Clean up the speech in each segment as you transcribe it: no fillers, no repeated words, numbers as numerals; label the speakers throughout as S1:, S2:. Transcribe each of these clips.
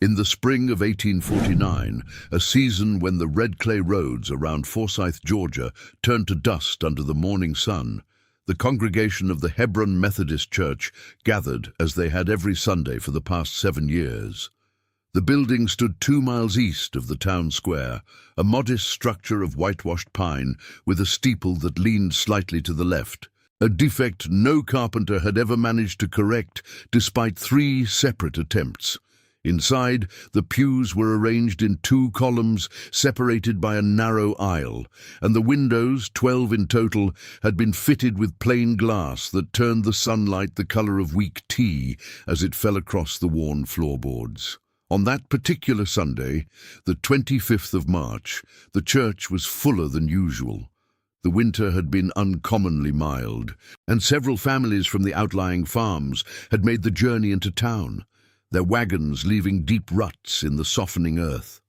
S1: In the spring of 1849, a season when the red clay roads around Forsyth, Georgia, turned to dust under the morning sun, the congregation of the Hebron Methodist Church gathered as they had every Sunday for the past 7 years. The building stood 2 miles east of the town square, a modest structure of whitewashed pine with a steeple that leaned slightly to the left, a defect no carpenter had ever managed to correct despite 3 separate attempts. Inside, the pews were arranged in 2 columns separated by a narrow aisle, and the windows, 12 in total, had been fitted with plain glass that turned the sunlight the color of weak tea as it fell across the worn floorboards. On that particular Sunday, the 25th of March, the church was fuller than usual. The winter had been uncommonly mild, and several families from the outlying farms had made the journey into town, their wagons leaving deep ruts in the softening earth.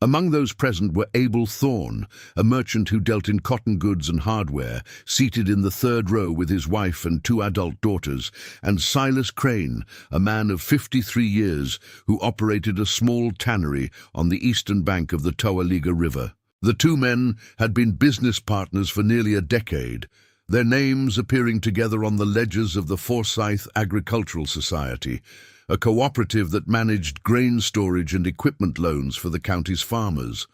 S1: Among those present were Abel Thorne, a merchant who dealt in cotton goods and hardware, seated in the 3rd row with his wife and 2 adult daughters, and Silas Crane, a man of 53 years who operated a small tannery on the eastern bank of the Toaliga River. The 2 men had been business partners for nearly a decade, their names appearing together on the ledgers of the Forsyth Agricultural Society, a cooperative that managed grain storage and equipment loans for the county's farmers.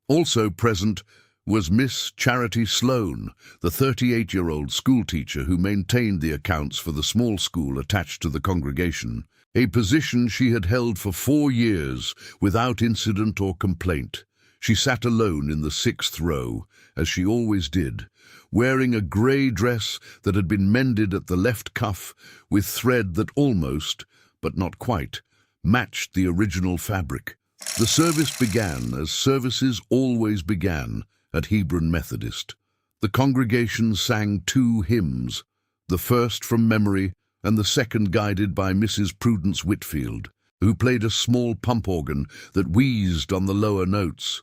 S1: Also present was Miss Charity Sloan, the 38-year-old schoolteacher who maintained the accounts for the small school attached to the congregation, a position she had held for 4 years without incident or complaint. She sat alone in the 6th row, as she always did, wearing a grey dress that had been mended at the left cuff with thread that almost, but not quite, matched the original fabric. The service began, as services always began, at Hebron Methodist. The congregation sang 2 hymns, the first from memory and the second guided by Mrs. Prudence Whitfield, who played a small pump organ that wheezed on the lower notes.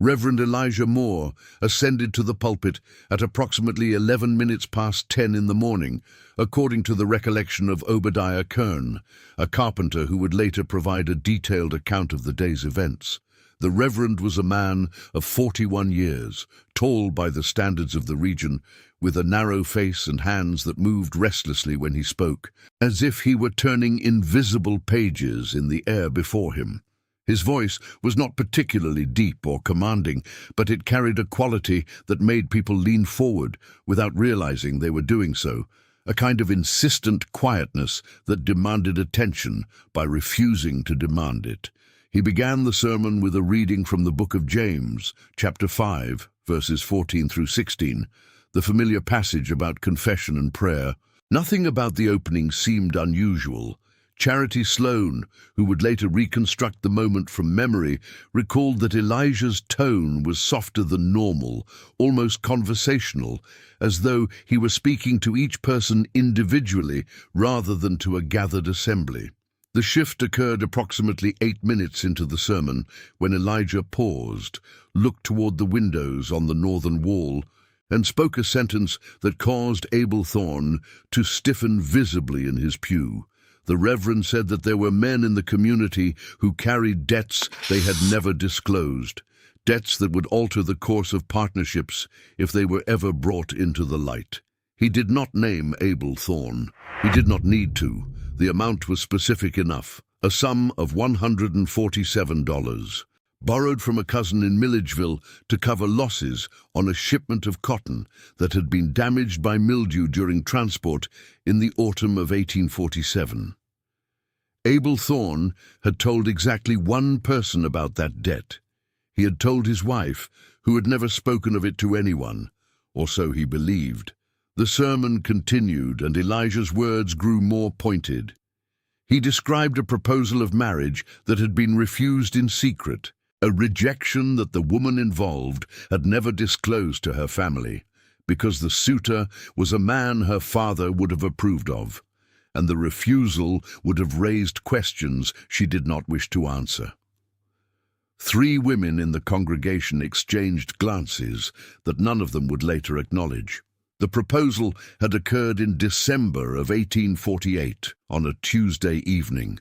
S1: Reverend Elijah Moore ascended to the pulpit at approximately 11 minutes past 10 in the morning, according to the recollection of Obadiah Kern, a carpenter who would later provide a detailed account of the day's events. The Reverend was a man of 41 years, tall by the standards of the region, with a narrow face and hands that moved restlessly when he spoke, as if he were turning invisible pages in the air before him. His voice was not particularly deep or commanding, but it carried a quality that made people lean forward without realizing they were doing so, a kind of insistent quietness that demanded attention by refusing to demand it. He began the sermon with a reading from the book of James, chapter 5, verses 14 through 16, the familiar passage about confession and prayer. Nothing about the opening seemed unusual. Charity Sloan, who would later reconstruct the moment from memory, recalled that Elijah's tone was softer than normal, almost conversational, as though he were speaking to each person individually rather than to a gathered assembly. The shift occurred approximately 8 minutes into the sermon, when Elijah paused, looked toward the windows on the northern wall, and spoke a sentence that caused Abel Thorne to stiffen visibly in his pew. The Reverend said that there were men in the community who carried debts they had never disclosed, debts that would alter the course of partnerships if they were ever brought into the light. He did not name Abel Thorne. He did not need to. The amount was specific enough, a sum of $147, borrowed from a cousin in Milledgeville to cover losses on a shipment of cotton that had been damaged by mildew during transport in the autumn of 1847. Abel Thorne had told exactly 1 person about that debt. He had told his wife, who had never spoken of it to anyone, or so he believed. The sermon continued, and Elijah's words grew more pointed. He described a proposal of marriage that had been refused in secret, a rejection that the woman involved had never disclosed to her family, because the suitor was a man her father would have approved of, and the refusal would have raised questions she did not wish to answer. 3 women in the congregation exchanged glances that none of them would later acknowledge. The proposal had occurred in December of 1848, on a Tuesday evening,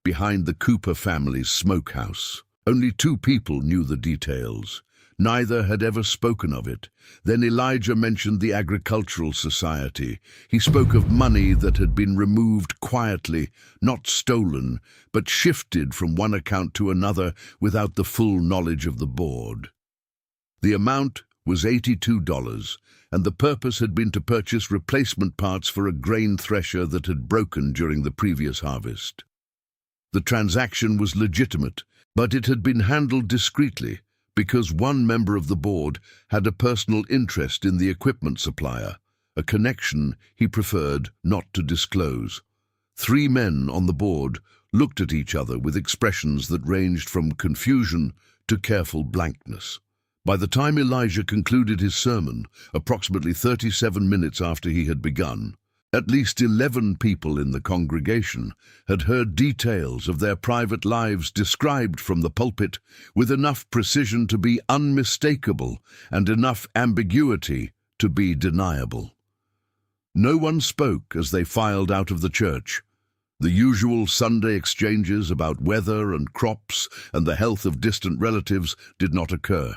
S1: behind the Cooper family's smokehouse. Only 2 people knew the details. Neither had ever spoken of it. Then Elijah mentioned the Agricultural Society. He spoke of money that had been removed quietly, not stolen, but shifted from one account to another without the full knowledge of the board. The amount was $82, and the purpose had been to purchase replacement parts for a grain thresher that had broken during the previous harvest. The transaction was legitimate, but it had been handled discreetly, because one member of the board had a personal interest in the equipment supplier, a connection he preferred not to disclose. 3 men on the board looked at each other with expressions that ranged from confusion to careful blankness. By the time Elijah concluded his sermon, approximately 37 minutes after he had begun, at least 11 people in the congregation had heard details of their private lives described from the pulpit with enough precision to be unmistakable and enough ambiguity to be deniable. No one spoke as they filed out of the church. The usual Sunday exchanges about weather and crops and the health of distant relatives did not occur.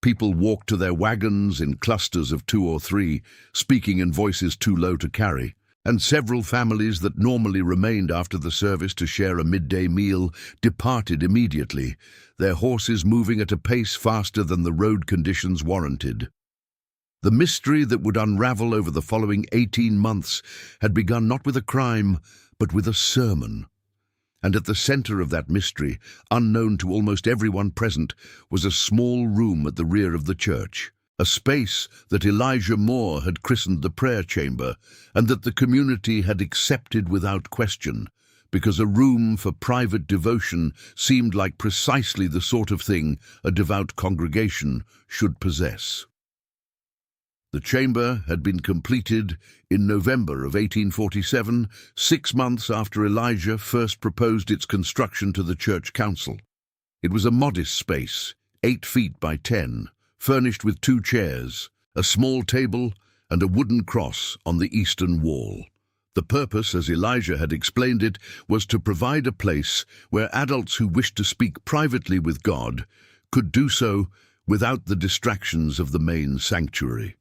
S1: People walked to their wagons in clusters of 2 or 3, speaking in voices too low to carry, and several families that normally remained after the service to share a midday meal departed immediately, their horses moving at a pace faster than the road conditions warranted. The mystery that would unravel over the following 18 months had begun not with a crime, but with a sermon. And at the center of that mystery, unknown to almost everyone present, was a small room at the rear of the church, a space that Elijah Moore had christened the prayer chamber, and that the community had accepted without question, because a room for private devotion seemed like precisely the sort of thing a devout congregation should possess. The chamber had been completed in November of 1847, 6 months after Elijah first proposed its construction to the church council. It was a modest space, 8 feet by 10, furnished with 2 chairs, a small table, and a wooden cross on the eastern wall. The purpose, as Elijah had explained it, was to provide a place where adults who wished to speak privately with God could do so without the distractions of the main sanctuary.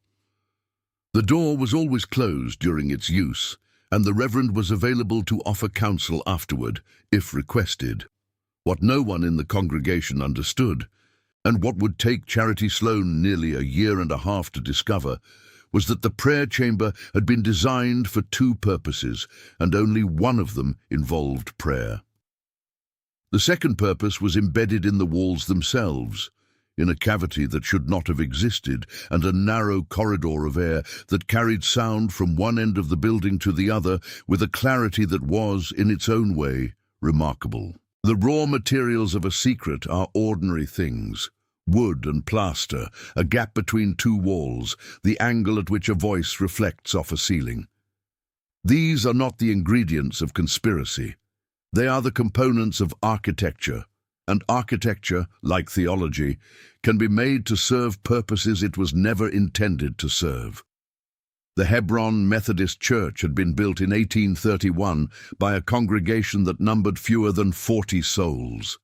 S1: The door was always closed during its use, and the Reverend was available to offer counsel afterward, if requested. What no one in the congregation understood, and what would take Charity Sloan nearly a year and a half to discover, was that the prayer chamber had been designed for 2 purposes, and only one of them involved prayer. The second purpose was embedded in the walls themselves, in a cavity that should not have existed, and a narrow corridor of air that carried sound from one end of the building to the other with a clarity that was, in its own way, remarkable. The raw materials of a secret are ordinary things: wood and plaster, a gap between 2 walls, the angle at which a voice reflects off a ceiling. These are not the ingredients of conspiracy. They are the components of architecture. And architecture, like theology, can be made to serve purposes it was never intended to serve. The Hebron Methodist Church had been built in 1831 by a congregation that numbered fewer than 40 souls.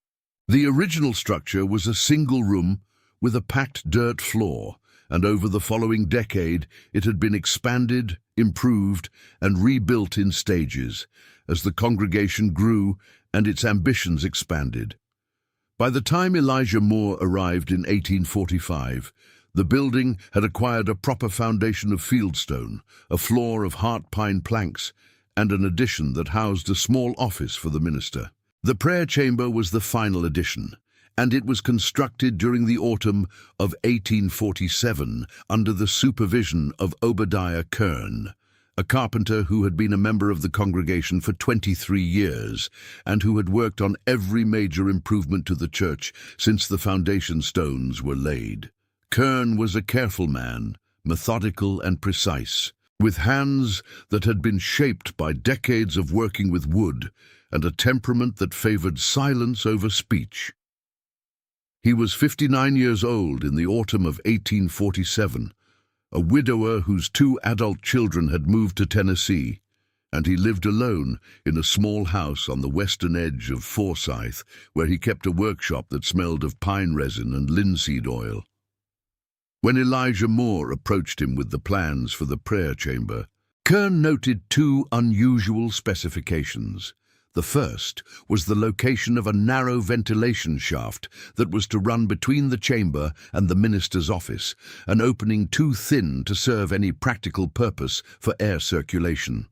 S1: The original structure was a single room with a packed dirt floor, and over the following decade it had been expanded, improved, and rebuilt in stages, as the congregation grew and its ambitions expanded. By the time Elijah Moore arrived in 1845, the building had acquired a proper foundation of fieldstone, a floor of heart pine planks, and an addition that housed a small office for the minister. The prayer chamber was the final addition, and it was constructed during the autumn of 1847 under the supervision of Obadiah Kern, a carpenter who had been a member of the congregation for 23 years and who had worked on every major improvement to the church since the foundation stones were laid. Kern was a careful man, methodical and precise, with hands that had been shaped by decades of working with wood and a temperament that favored silence over speech. He was 59 years old in the autumn of 1847, a widower whose 2 adult children had moved to Tennessee, and he lived alone in a small house on the western edge of Forsyth, where he kept a workshop that smelled of pine resin and linseed oil. When Elijah Moore approached him with the plans for the prayer chamber, Kern noted two unusual specifications. The first was the location of a narrow ventilation shaft that was to run between the chamber and the minister's office, an opening too thin to serve any practical purpose for air circulation.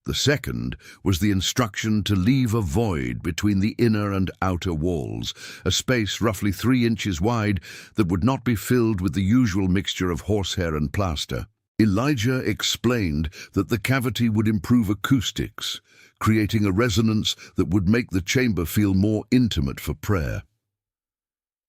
S1: The second was the instruction to leave a void between the inner and outer walls, a space roughly 3 inches wide that would not be filled with the usual mixture of horsehair and plaster. Elijah explained that the cavity would improve acoustics, creating a resonance that would make the chamber feel more intimate for prayer.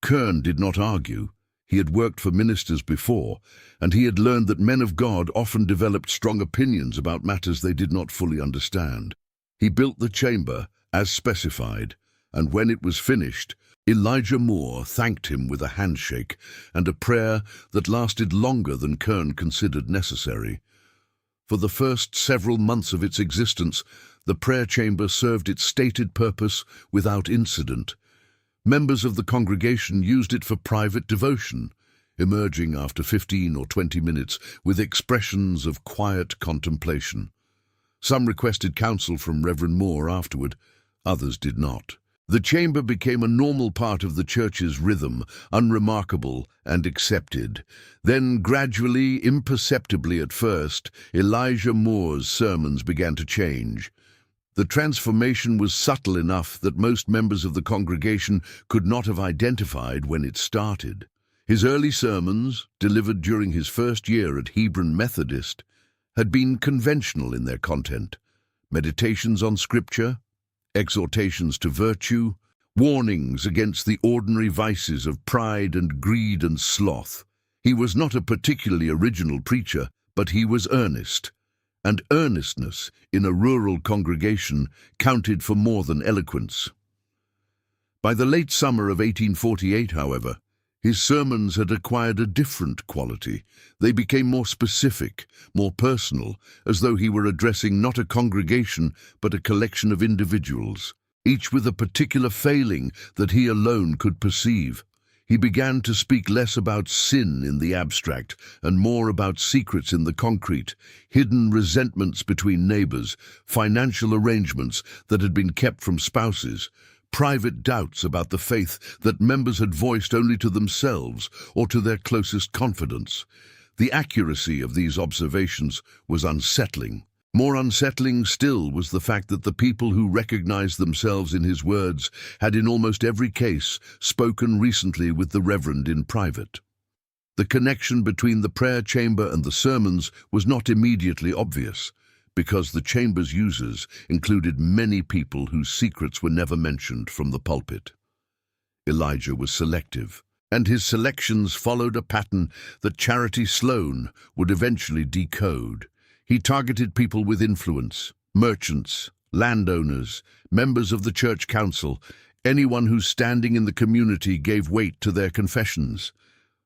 S1: Kern did not argue. He had worked for ministers before, and he had learned that men of God often developed strong opinions about matters they did not fully understand. He built the chamber as specified, and when it was finished, Elijah Moore thanked him with a handshake and a prayer that lasted longer than Kern considered necessary. For the first several months of its existence, the prayer chamber served its stated purpose without incident. Members of the congregation used it for private devotion, emerging after 15 or 20 minutes with expressions of quiet contemplation. Some requested counsel from Reverend Moore afterward, others did not. The chamber became a normal part of the church's rhythm, unremarkable and accepted. Then, gradually, imperceptibly at first, Elijah Moore's sermons began to change. The transformation was subtle enough that most members of the congregation could not have identified when it started. His early sermons, delivered during his first year at Hebron Methodist, had been conventional in their content. Meditations on Scripture, exhortations to virtue, warnings against the ordinary vices of pride and greed and sloth. He was not a particularly original preacher, but he was earnest. And earnestness in a rural congregation counted for more than eloquence. By the late summer of 1848, however, his sermons had acquired a different quality. They became more specific, more personal, as though he were addressing not a congregation but a collection of individuals, each with a particular failing that he alone could perceive. He began to speak less about sin in the abstract and more about secrets in the concrete, hidden resentments between neighbors, financial arrangements that had been kept from spouses, private doubts about the faith that members had voiced only to themselves or to their closest confidants. The accuracy of these observations was unsettling. More unsettling still was the fact that the people who recognized themselves in his words had in almost every case spoken recently with the Reverend in private. The connection between the prayer chamber and the sermons was not immediately obvious, because the chamber's users included many people whose secrets were never mentioned from the pulpit. Elijah was selective, and his selections followed a pattern that Charity Sloan would eventually decode. He targeted people with influence, merchants, landowners, members of the church council, anyone whose standing in the community gave weight to their confessions.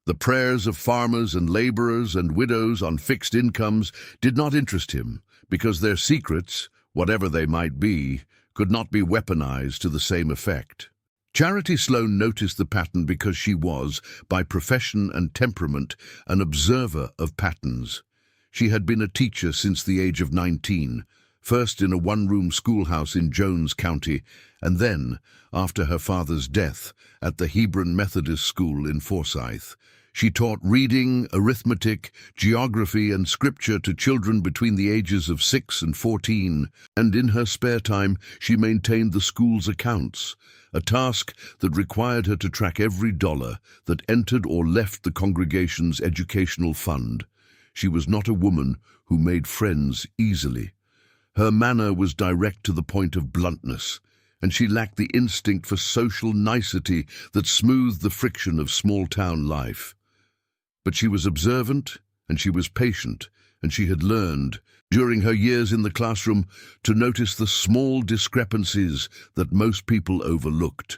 S1: The prayers of farmers and laborers and widows on fixed incomes did not interest him, because their secrets, whatever they might be, could not be weaponized to the same effect. Charity Sloan noticed the pattern because she was, by profession and temperament, an observer of patterns. She had been a teacher since the age of 19, first in a one-room schoolhouse in Jones County, and then, after her father's death, at the Hebron Methodist School in Forsyth. She taught reading, arithmetic, geography, and scripture to children between the ages of 6 and 14, and in her spare time she maintained the school's accounts, a task that required her to track every dollar that entered or left the congregation's educational fund. She was not a woman who made friends easily. Her manner was direct to the point of bluntness, and she lacked the instinct for social nicety that smoothed the friction of small-town life. But she was observant, and she was patient, and she had learned, during her years in the classroom, to notice the small discrepancies that most people overlooked.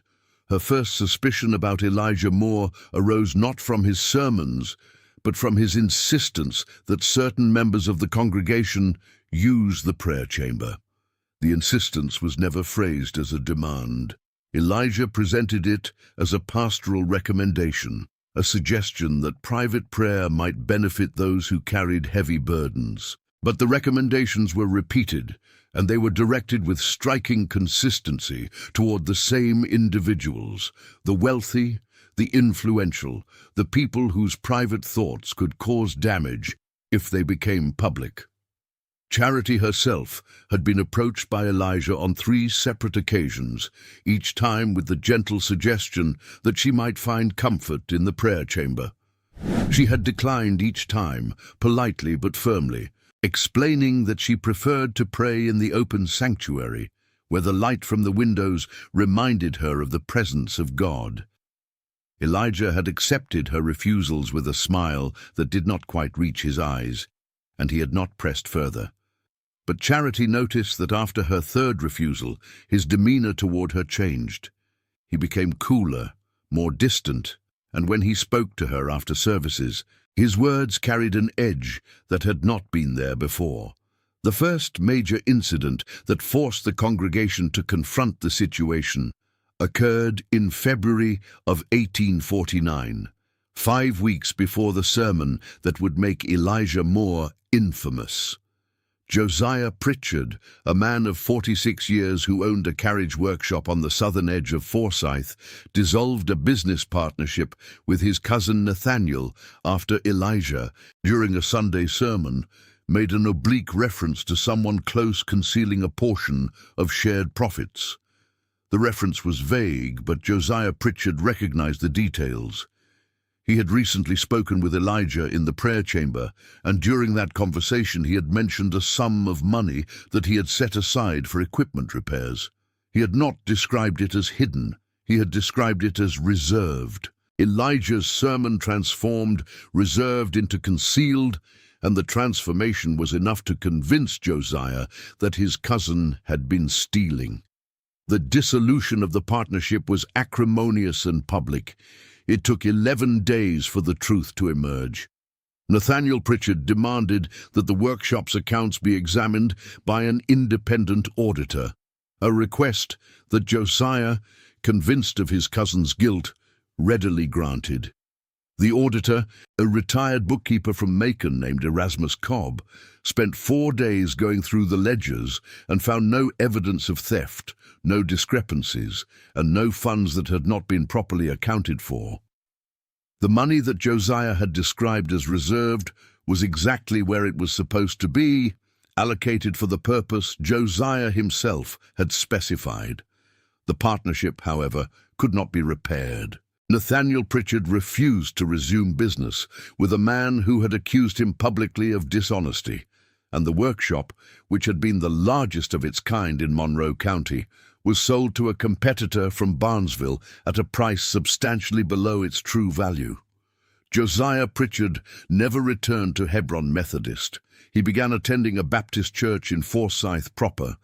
S1: Her first suspicion about Elijah Moore arose not from his sermons, but from his insistence that certain members of the congregation use the prayer chamber. The insistence was never phrased as a demand. Elijah presented it as a pastoral recommendation, a suggestion that private prayer might benefit those who carried heavy burdens. But the recommendations were repeated, and they were directed with striking consistency toward the same individuals: the wealthy, the influential, the people whose private thoughts could cause damage if they became public. Charity herself had been approached by Elijah on 3 separate occasions, each time with the gentle suggestion that she might find comfort in the prayer chamber. She had declined each time, politely but firmly, explaining that she preferred to pray in the open sanctuary, where the light from the windows reminded her of the presence of God. Elijah had accepted her refusals with a smile that did not quite reach his eyes, and he had not pressed further. But Charity noticed that after her 3rd refusal, his demeanor toward her changed. He became cooler, more distant, and when he spoke to her after services, his words carried an edge that had not been there before. The first major incident that forced the congregation to confront the situation occurred in February of 1849, 5 weeks before the sermon that would make Elijah Moore infamous. Josiah Pritchard, a man of 46 years who owned a carriage workshop on the southern edge of Forsyth, dissolved a business partnership with his cousin Nathaniel after Elijah, during a Sunday sermon, made an oblique reference to someone close concealing a portion of shared profits. The reference was vague, but Josiah Pritchard recognized the details. He had recently spoken with Elijah in the prayer chamber, and during that conversation he had mentioned a sum of money that he had set aside for equipment repairs. He had not described it as hidden, he had described it as reserved. Elijah's sermon transformed reserved into concealed, and the transformation was enough to convince Josiah that his cousin had been stealing. The dissolution of the partnership was acrimonious and public. It took 11 days for the truth to emerge. Nathaniel Pritchard demanded that the workshop's accounts be examined by an independent auditor, a request that Josiah, convinced of his cousin's guilt, readily granted. The auditor, a retired bookkeeper from Macon named Erasmus Cobb, spent 4 days going through the ledgers and found no evidence of theft, no discrepancies, and no funds that had not been properly accounted for. The money that Josiah had described as reserved was exactly where it was supposed to be, allocated for the purpose Josiah himself had specified. The partnership, however, could not be repaired. Nathaniel Pritchard refused to resume business with a man who had accused him publicly of dishonesty, and the workshop, which had been the largest of its kind in Monroe County, was sold to a competitor from Barnesville at a price substantially below its true value. Josiah Pritchard never returned to Hebron Methodist. He began attending a Baptist church in Forsyth proper,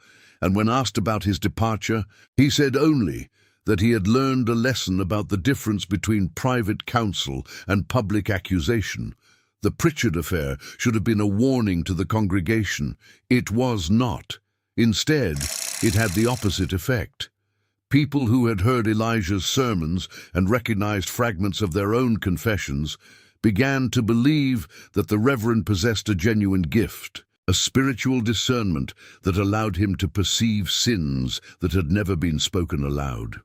S1: and when asked about his departure, he said only that he had learned a lesson about the difference between private counsel and public accusation. The Pritchard affair should have been a warning to the congregation. It was not. Instead, it had the opposite effect. People who had heard Elijah's sermons and recognized fragments of their own confessions began to believe that the Reverend possessed a genuine gift, a spiritual discernment that allowed him to perceive sins that had never been spoken aloud.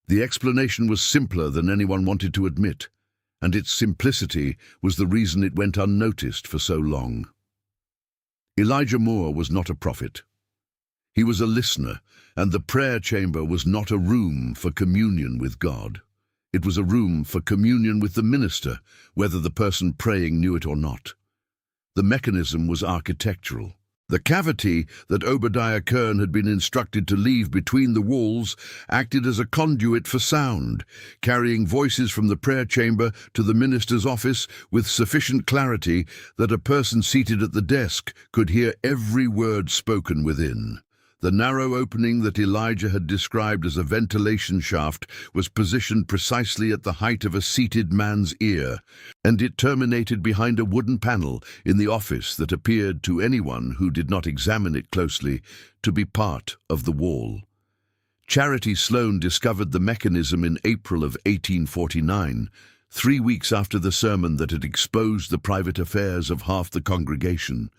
S1: The explanation was simpler than anyone wanted to admit, and its simplicity was the reason it went unnoticed for so long. Elijah Moore was not a prophet. He was a listener, and the prayer chamber was not a room for communion with God. It was a room for communion with the minister, whether the person praying knew it or not. The mechanism was architectural. The cavity that Obadiah Kern had been instructed to leave between the walls acted as a conduit for sound, carrying voices from the prayer chamber to the minister's office with sufficient clarity that a person seated at the desk could hear every word spoken within. The narrow opening that Elijah had described as a ventilation shaft was positioned precisely at the height of a seated man's ear, and it terminated behind a wooden panel in the office that appeared to anyone who did not examine it closely to be part of the wall. Charity Sloane discovered the mechanism in April of 1849, 3 weeks after the sermon that had exposed the private affairs of half the congregation.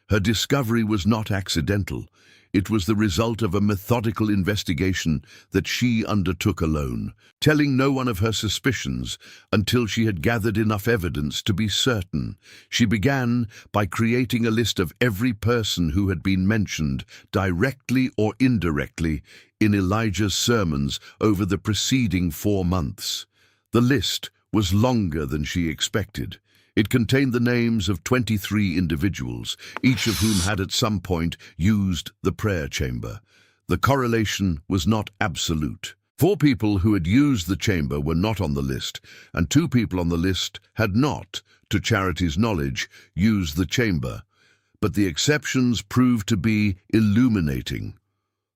S1: Her discovery was not accidental. It was the result of a methodical investigation that she undertook alone, telling no one of her suspicions until she had gathered enough evidence to be certain. She began by creating a list of every person who had been mentioned, directly or indirectly, in Elijah's sermons over the preceding 4 months. The list was longer than she expected. It contained the names of 23 individuals, each of whom had at some point used the prayer chamber. The correlation was not absolute. 4 people who had used the chamber were not on the list, and 2 people on the list had not, to Charity's knowledge, used the chamber. But the exceptions proved to be illuminating.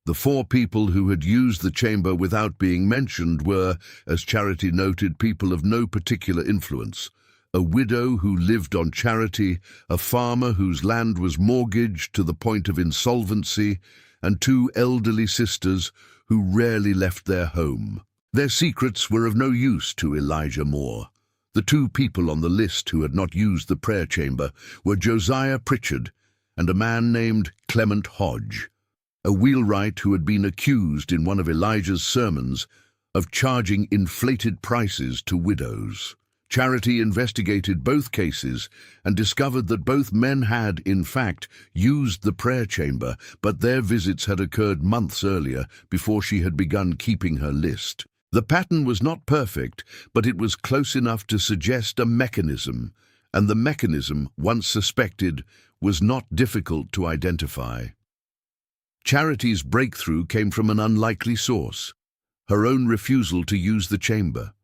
S1: The 4 people who had used the chamber without being mentioned were, as Charity noted, people of no particular influence. A widow who lived on charity, a farmer whose land was mortgaged to the point of insolvency, and 2 elderly sisters who rarely left their home. Their secrets were of no use to Elijah Moore. The 2 people on the list who had not used the prayer chamber were Josiah Pritchard and a man named Clement Hodge, a wheelwright who had been accused in one of Elijah's sermons of charging inflated prices to widows. Charity investigated both cases and discovered that both men had, in fact, used the prayer chamber, but their visits had occurred months earlier, before she had begun keeping her list. The pattern was not perfect, but it was close enough to suggest a mechanism, and the mechanism, once suspected, was not difficult to identify. Charity's breakthrough came from an unlikely source: her own refusal to use the chamber.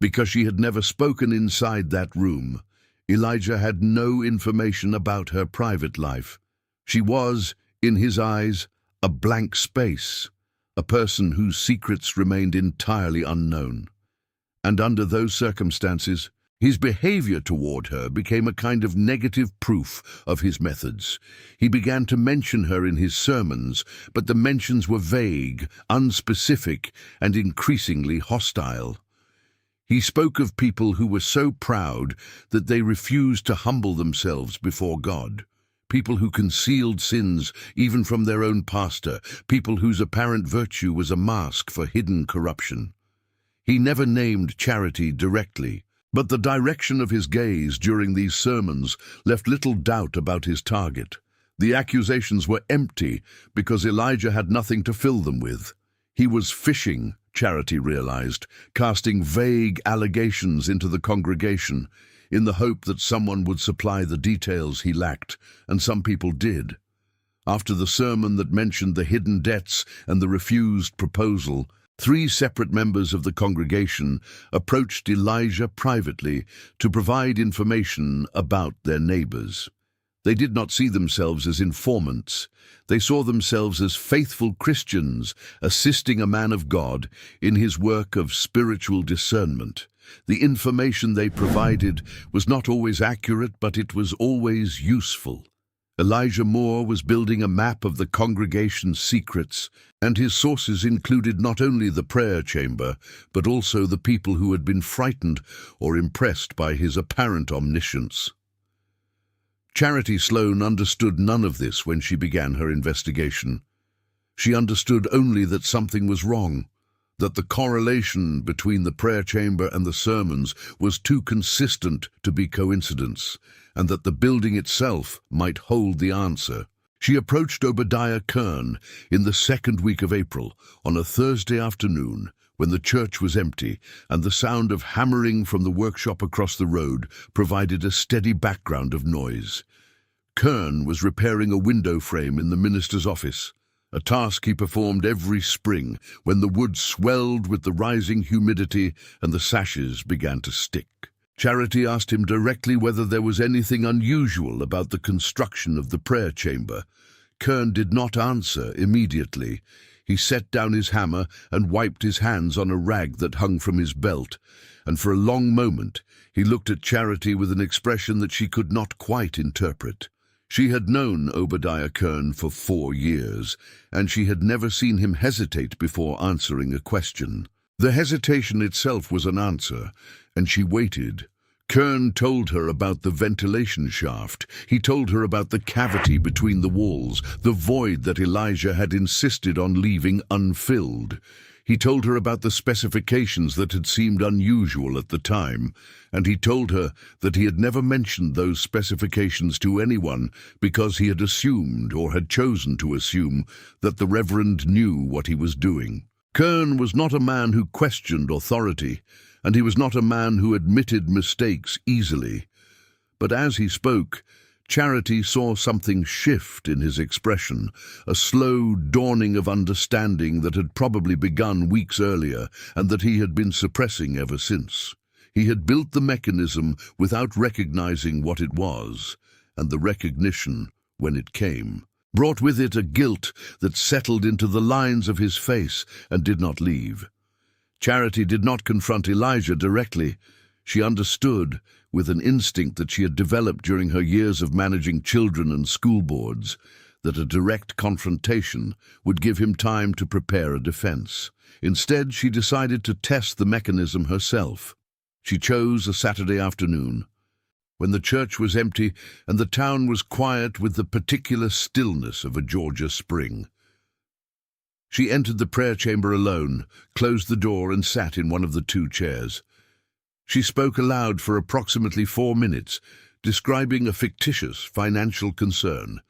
S1: Because she had never spoken inside that room, Elijah had no information about her private life. She was, in his eyes, a blank space, a person whose secrets remained entirely unknown. And under those circumstances, his behavior toward her became a kind of negative proof of his methods. He began to mention her in his sermons, but the mentions were vague, unspecific, and increasingly hostile. He spoke of people who were so proud that they refused to humble themselves before God, people who concealed sins even from their own pastor, people whose apparent virtue was a mask for hidden corruption. He never named Charity directly, but the direction of his gaze during these sermons left little doubt about his target. The accusations were empty because Elijah had nothing to fill them with. He was fishing, Charity realized, casting vague allegations into the congregation in the hope that someone would supply the details he lacked, and some people did. After the sermon that mentioned the hidden debts and the refused proposal, 3 separate members of the congregation approached Elijah privately to provide information about their neighbors. They did not see themselves as informants. They saw themselves as faithful Christians assisting a man of God in his work of spiritual discernment. The information they provided was not always accurate, but it was always useful. Elijah Moore was building a map of the congregation's secrets, and his sources included not only the prayer chamber, but also the people who had been frightened or impressed by his apparent omniscience. Charity Sloane understood none of this when she began her investigation. She understood only that something was wrong, that the correlation between the prayer chamber and the sermons was too consistent to be coincidence, and that the building itself might hold the answer. She approached Obadiah Kern in the 2nd week of April, on a Thursday afternoon, when the church was empty, and the sound of hammering from the workshop across the road provided a steady background of noise. Kern was repairing a window frame in the minister's office, a task he performed every spring when the wood swelled with the rising humidity and the sashes began to stick. Charity asked him directly whether there was anything unusual about the construction of the prayer chamber. Kern did not answer immediately. He set down his hammer and wiped his hands on a rag that hung from his belt, and for a long moment he looked at Charity with an expression that she could not quite interpret. She had known Obadiah Kern for 4 years, and she had never seen him hesitate before answering a question. The hesitation itself was an answer, and she waited. Kern told her about the ventilation shaft. He told her about the cavity between the walls, the void that Elijah had insisted on leaving unfilled. He told her about the specifications that had seemed unusual at the time, and he told her that he had never mentioned those specifications to anyone because he had assumed, or had chosen to assume, that the Reverend knew what he was doing. Kern was not a man who questioned authority, and he was not a man who admitted mistakes easily. But as he spoke, Charity saw something shift in his expression, a slow dawning of understanding that had probably begun weeks earlier and that he had been suppressing ever since. He had built the mechanism without recognizing what it was, and the recognition, when it came, brought with it a guilt that settled into the lines of his face and did not leave. Charity did not confront Elijah directly. She understood, with an instinct that she had developed during her years of managing children and school boards, that a direct confrontation would give him time to prepare a defense. Instead, she decided to test the mechanism herself. She chose a Saturday afternoon, when the church was empty and the town was quiet with the particular stillness of a Georgia spring. She entered the prayer chamber alone, closed the door, and sat in one of the 2 chairs. She spoke aloud for approximately 4 minutes, describing a fictitious financial concern,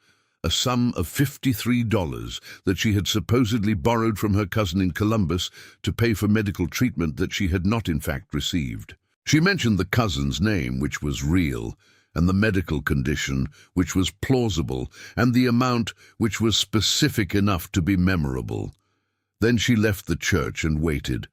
S1: a sum of $53 that she had supposedly borrowed from her cousin in Columbus to pay for medical treatment that she had not in fact received. She mentioned the cousin's name, which was real, and the medical condition, which was plausible, and the amount, which was specific enough to be memorable. Then she left the church and waited.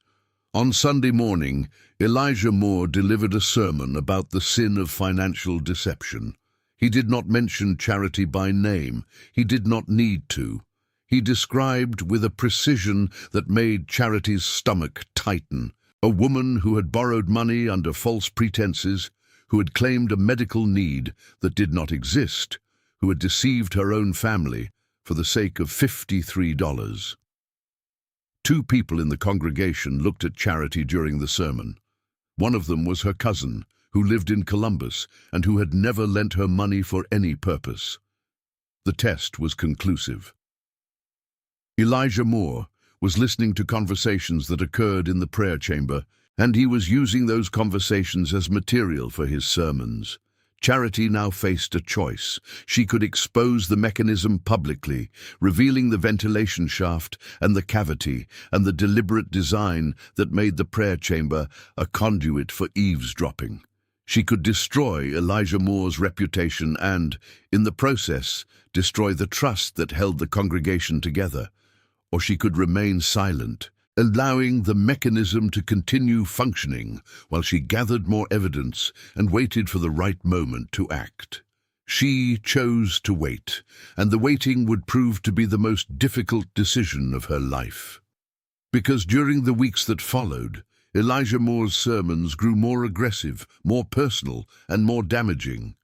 S1: On Sunday morning, Elijah Moore delivered a sermon about the sin of financial deception. He did not mention Charity by name. He did not need to. He described with a precision that made Charity's stomach tighten. A woman who had borrowed money under false pretenses, who had claimed a medical need that did not exist, who had deceived her own family for the sake of $53. 2 people in the congregation looked at Charity during the sermon. One of them was her cousin, who lived in Columbus and who had never lent her money for any purpose. The test was conclusive. Elijah Moore was listening to conversations that occurred in the prayer chamber, and he was using those conversations as material for his sermons. Charity now faced a choice. She could expose the mechanism publicly, revealing the ventilation shaft and the cavity and the deliberate design that made the prayer chamber a conduit for eavesdropping. She could destroy Elijah Moore's reputation and, in the process, destroy the trust that held the congregation together. Or she could remain silent, allowing the mechanism to continue functioning while she gathered more evidence and waited for the right moment to act. She chose to wait, and the waiting would prove to be the most difficult decision of her life. Because during the weeks that followed, Elijah Moore's sermons grew more aggressive, more personal, and more damaging,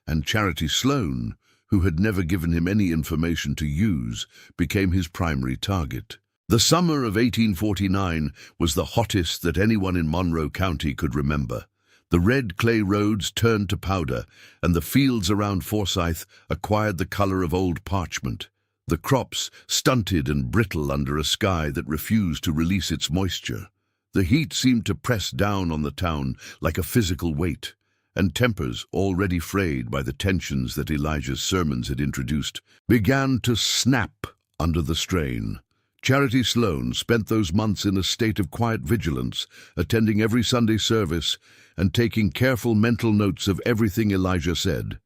S1: and Charity Sloan, who had never given him any information to use, became his primary target. The summer of 1849 was the hottest that anyone in Monroe County could remember. The red clay roads turned to powder, and the fields around Forsyth acquired the color of old parchment. The crops stunted and brittle under a sky that refused to release its moisture. The heat seemed to press down on the town like a physical weight, and tempers, already frayed by the tensions that Elijah's sermons had introduced, began to snap under the strain. Charity Sloan spent those months in a state of quiet vigilance, attending every Sunday service and taking careful mental notes of everything Elijah said.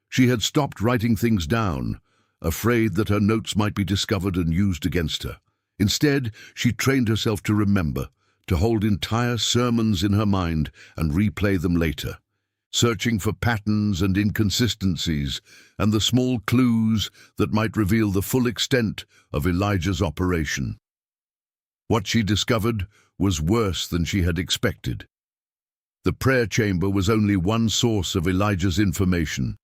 S1: She had stopped writing things down, afraid that her notes might be discovered and used against her. Instead, she trained herself to remember, to hold entire sermons in her mind and replay them later. searching for patterns and inconsistencies and the small clues that might reveal the full extent of Elijah's operation. What she discovered was worse than she had expected. The prayer chamber was only one source of Elijah's information.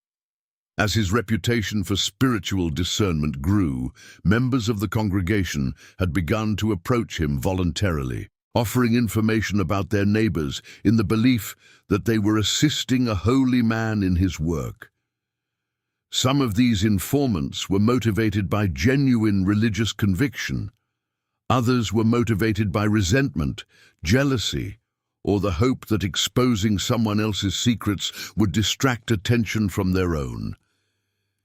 S1: As his reputation for spiritual discernment grew, members of the congregation had begun to approach him voluntarily, offering information about their neighbors in the belief that they were assisting a holy man in his work. Some of these informants were motivated by genuine religious conviction. Others were motivated by resentment, jealousy, or the hope that exposing someone else's secrets would distract attention from their own.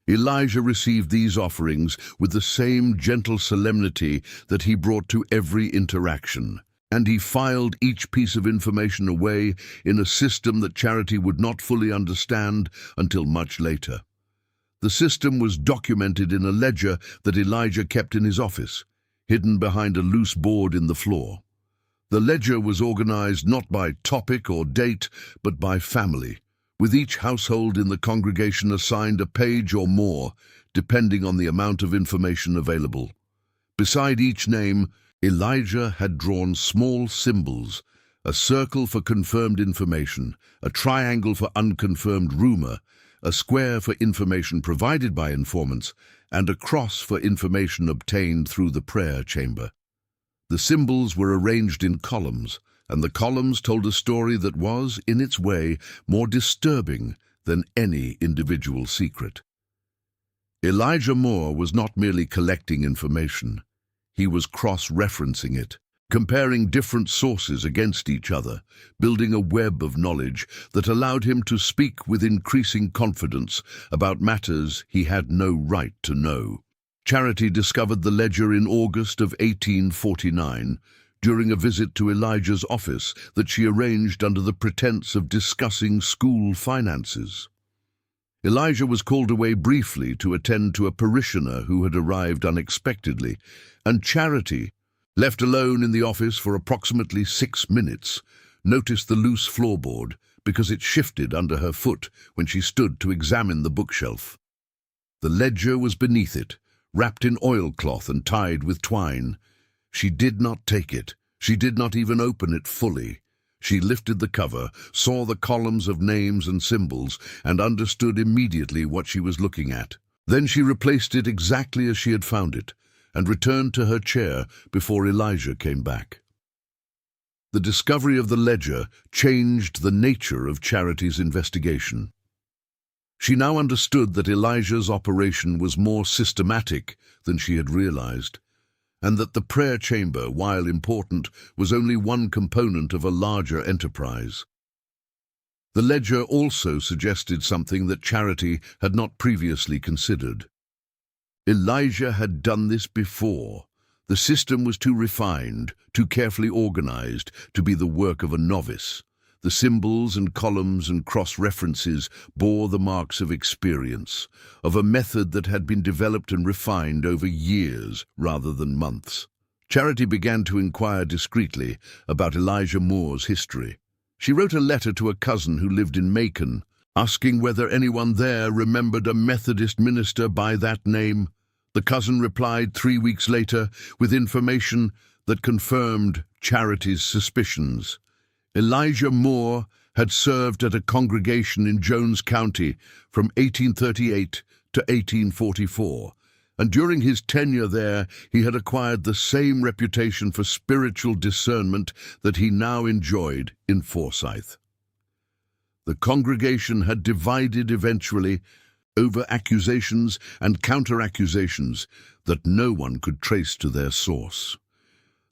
S1: Elijah received these offerings with the same gentle solemnity that he brought to every interaction, and he filed each piece of information away in a system that Charity would not fully understand until much later. The system was documented in a ledger that Elijah kept in his office, hidden behind a loose board in the floor. The ledger was organized not by topic or date, but by family, with each household in the congregation assigned a page or more, depending on the amount of information available. Beside each name, Elijah had drawn small symbols: a circle for confirmed information, a triangle for unconfirmed rumor, a square for information provided by informants, and a cross for information obtained through the prayer chamber. The symbols were arranged in columns, and the columns told a story that was, in its way, more disturbing than any individual secret. Elijah Moore was not merely collecting information. He was cross-referencing it, comparing different sources against each other, building a web of knowledge that allowed him to speak with increasing confidence about matters he had no right to know. Charity discovered the ledger in August of 1849, during a visit to Elijah's office that she arranged under the pretense of discussing school finances. Elijah was called away briefly to attend to a parishioner who had arrived unexpectedly, and Charity, left alone in the office for approximately 6 minutes, noticed the loose floorboard because it shifted under her foot when she stood to examine the bookshelf. The ledger was beneath it, wrapped in oilcloth and tied with twine. She did not take it. She did not even open it fully. She lifted the cover, saw the columns of names and symbols, and understood immediately what she was looking at. Then she replaced it exactly as she had found it, and returned to her chair before Elijah came back. The discovery of the ledger changed the nature of Charity's investigation. She now understood that Elijah's operation was more systematic than she had realized, and that the prayer chamber, while important, was only one component of a larger enterprise. The ledger also suggested something that Charity had not previously considered. Elijah had done this before. The system was too refined, too carefully organized to be the work of a novice. The symbols and columns and cross-references bore the marks of experience, of a method that had been developed and refined over years rather than months. Charity began to inquire discreetly about Elijah Moore's history. She wrote a letter to a cousin who lived in Macon, asking whether anyone there remembered a Methodist minister by that name. The cousin replied 3 weeks later with information that confirmed Charity's suspicions. Elijah Moore had served at a congregation in Jones County from 1838 to 1844, and during his tenure there he had acquired the same reputation for spiritual discernment that he now enjoyed in Forsyth. The congregation had divided eventually over accusations and counter-accusations that no one could trace to their source.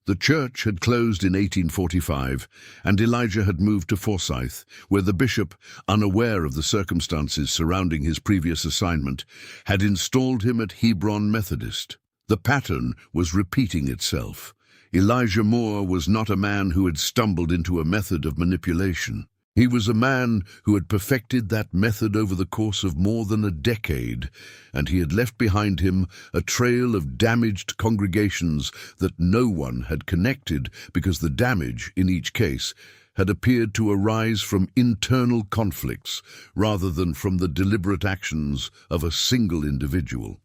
S1: The church had closed in 1845, and Elijah had moved to Forsyth, where the bishop, unaware of the circumstances surrounding his previous assignment, had installed him at Hebron Methodist. The pattern was repeating itself. Elijah Moore was not a man who had stumbled into a method of manipulation. He was a man who had perfected that method over the course of more than a decade, and he had left behind him a trail of damaged congregations that no one had connected because the damage, in each case, had appeared to arise from internal conflicts rather than from the deliberate actions of a single individual.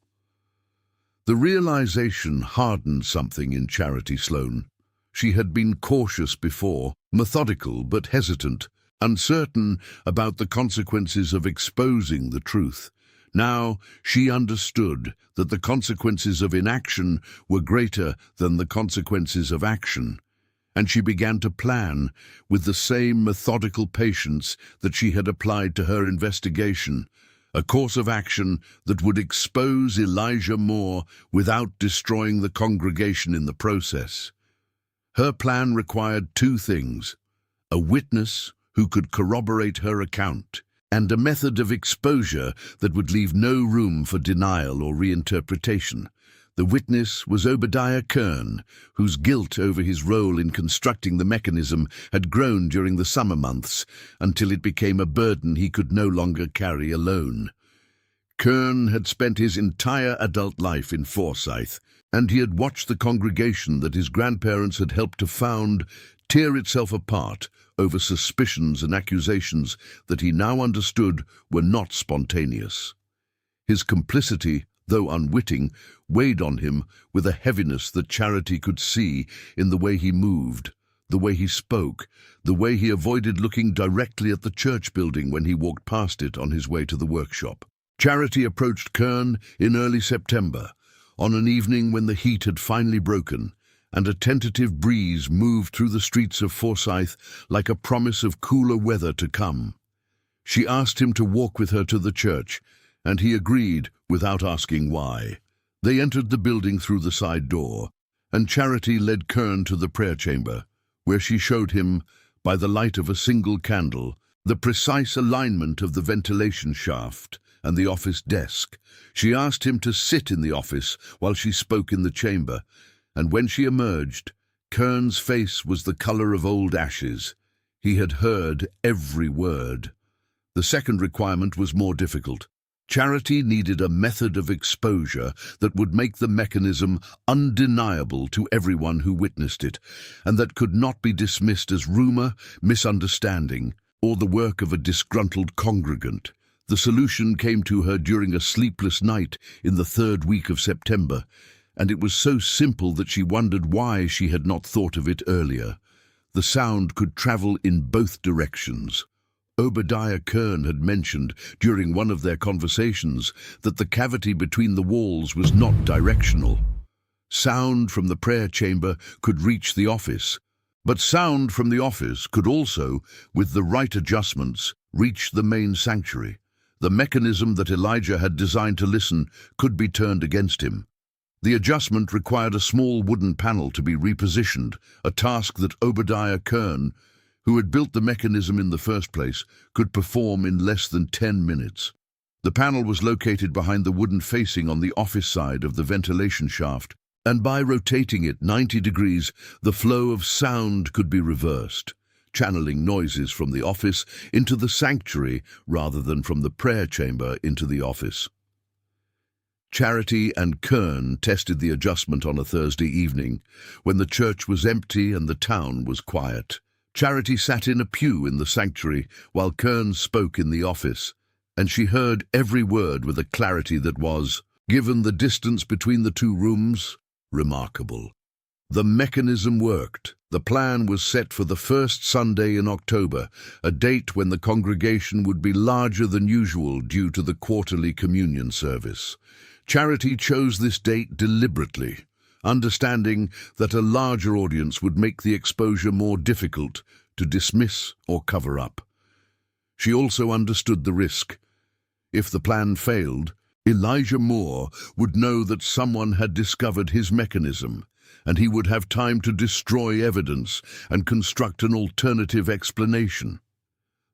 S1: The realization hardened something in Charity Sloane. She had been cautious before, methodical but hesitant, uncertain about the consequences of exposing the truth. Now she understood that the consequences of inaction were greater than the consequences of action, and she began to plan with the same methodical patience that she had applied to her investigation, a course of action that would expose Elijah Moore without destroying the congregation in the process. Her plan required two things: a witness who could corroborate her account, and a method of exposure that would leave no room for denial or reinterpretation. The witness was Obadiah Kern, whose guilt over his role in constructing the mechanism had grown during the summer months until it became a burden he could no longer carry alone. Kern had spent his entire adult life in Forsyth, and he had watched the congregation that his grandparents had helped to found tear itself apart over suspicions and accusations that he now understood were not spontaneous. His complicity, though unwitting, weighed on him with a heaviness that Charity could see in the way he moved, the way he spoke, the way he avoided looking directly at the church building when he walked past it on his way to the workshop. Charity approached Kern in early September, on an evening when the heat had finally broken, and a tentative breeze moved through the streets of Forsyth like a promise of cooler weather to come. She asked him to walk with her to the church, and he agreed without asking why. They entered the building through the side door, and Charity led Kern to the prayer chamber, where she showed him, by the light of a single candle, the precise alignment of the ventilation shaft and the office desk. She asked him to sit in the office while she spoke in the chamber, and when she emerged, Kern's face was the color of old ashes. He had heard every word. The second requirement was more difficult. Charity needed a method of exposure that would make the mechanism undeniable to everyone who witnessed it, and that could not be dismissed as rumor, misunderstanding, or the work of a disgruntled congregant. The solution came to her during a sleepless night in the third week of September, and it was so simple that she wondered why she had not thought of it earlier. The sound could travel in both directions. Obadiah Kern had mentioned during one of their conversations that the cavity between the walls was not directional. Sound from the prayer chamber could reach the office, but sound from the office could also, with the right adjustments, reach the main sanctuary. The mechanism that Elijah had designed to listen could be turned against him. The adjustment required a small wooden panel to be repositioned, a task that Obadiah Kern, who had built the mechanism in the first place, could perform in less than 10 minutes. The panel was located behind the wooden facing on the office side of the ventilation shaft, and by rotating it 90 degrees, the flow of sound could be reversed, channeling noises from the office into the sanctuary rather than from the prayer chamber into the office. Charity and Kern tested the adjustment on a Thursday evening, when the church was empty and the town was quiet. Charity sat in a pew in the sanctuary while Kern spoke in the office, and she heard every word with a clarity that was, given the distance between the two rooms, remarkable. The mechanism worked. The plan was set for the first Sunday in October, a date when the congregation would be larger than usual due to the quarterly communion service. Charity chose this date deliberately, understanding that a larger audience would make the exposure more difficult to dismiss or cover up. She also understood the risk. If the plan failed, Elijah Moore would know that someone had discovered his mechanism, and he would have time to destroy evidence and construct an alternative explanation.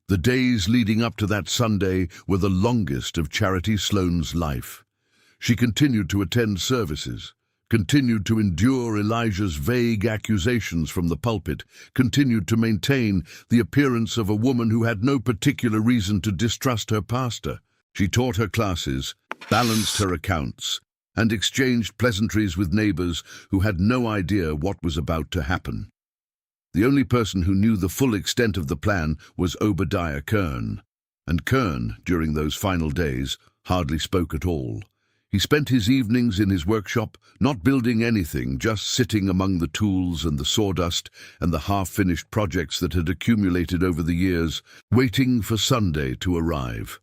S1: The days leading up to that Sunday were the longest of Charity Sloane's life. She continued to attend services, continued to endure Elijah's vague accusations from the pulpit, continued to maintain the appearance of a woman who had no particular reason to distrust her pastor. She taught her classes, balanced her accounts, and exchanged pleasantries with neighbors who had no idea what was about to happen. The only person who knew the full extent of the plan was Obadiah Kern. And Kern, during those final days, hardly spoke at all. He spent his evenings in his workshop, not building anything, just sitting among the tools and the sawdust and the half-finished projects that had accumulated over the years, waiting for Sunday to arrive.